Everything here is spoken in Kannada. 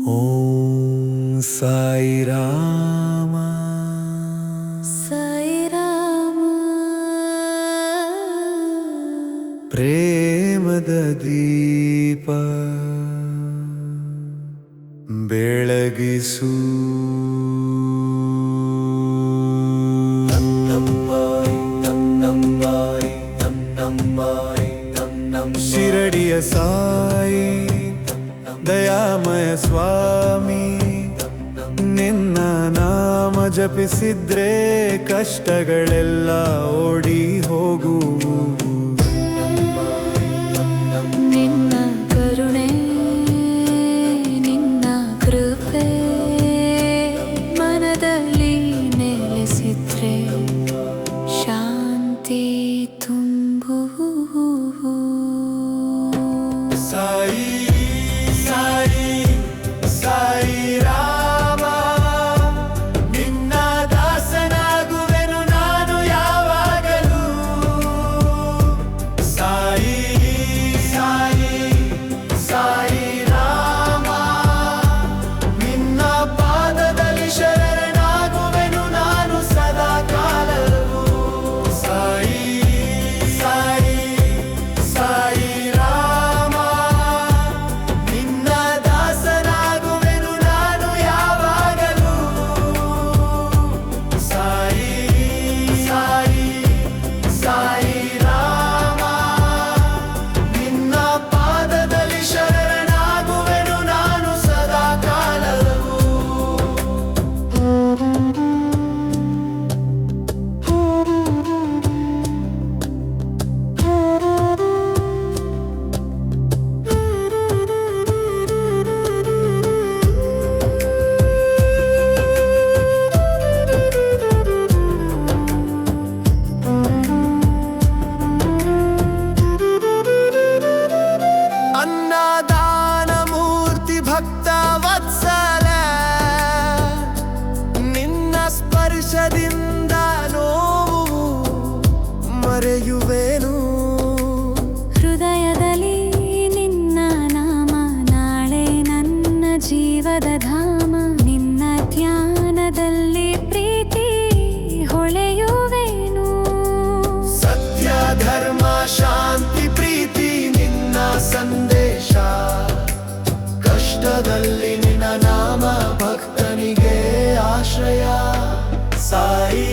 ಓಂ ಸಾಯಿ ರಾಮ ಸಾಯಿ ರಾಮ ಪ್ರೇಮದ ದೀಪ ಬೆಳಗಿಸು ಶಿರಡಿಯ ಸಾಯಿ ದಯಾಮಯ ಸ್ವಾಮಿ ನಿನ್ನ ನಾಮ ಜಪಿಸಿದ್ರೆ ಕಷ್ಟಗಳೆಲ್ಲ ಓಡಿ ಹೋಗುವು. ನಿನ್ನ ಕರುಣೆ ನಿನ್ನ ಕೃಪೆ ಮನದಲ್ಲಿ ನೆಲೆಸಿದ್ರೆ ಶಾಂತಿ ತುಂಬುವು. ಸಾಯಿ ಸಾಯಿ ಸಾಯಿ ರಾಮ ನಿನ್ನ ದಾಸನಾಗುವೆನು ನಾನು ಯಾವಾಗಲೂ. ಸಾಯಿ ಸಾಯಿ ಸಾಯಿ ರಾಮ ನಿನ್ನ ಪಾದದಲ್ಲಿ ಶರಣಾಗುವೆನು ನಾನು ಸದಾ ಕಾಲವೂ. ಸಾಯಿ ಸಾಯಿ ಸಾಯಿ ರಾಮ ನಿನ್ನ ದಾಸನಾಗುವೆನು ನಾನು ಯಾವಾಗಲೂ. ಸಾಯಿ ಸಾಯಿ ಸಾಯಿ ರಾಮ ನಿನ್ನ ಪಾದದಲ್ಲಿ ಶರಣಾಗುವೆನು ನಾನು ಸದಾ ಕಾಲವೂ. ಅನ್ನದಾನ ಮೂರ್ತಿ ಭಕ್ತ ವತ್ಸಲ ನಿನ್ನ ಸ್ಪರ್ಶದಿಂದ ನೋವು ಮರೆಯುವೆನು. ಹೃದಯದಲ್ಲಿ ನಿನ್ನ ನಾಮ ನಾಳೆ ನನ್ನ ಜೀವದ ಧಾಮ. ನಿನ್ನ ಧ್ಯಾನದಲ್ಲಿ ಪ್ರೀತಿ ಹೊಳೆಯುವೆನು. ಸತ್ಯ ಧರ್ಮ ಶಾಂತಿ ಪ್ರೀತಿ ನಿನ್ನ ಸಂದೇಶ. ಕಷ್ಟದಲ್ಲಿ ನಿನ್ನ ನಾಮ ಭಕ್ತನಿಗೆ ಆಶ್ರಯ. ಸಾಯಿ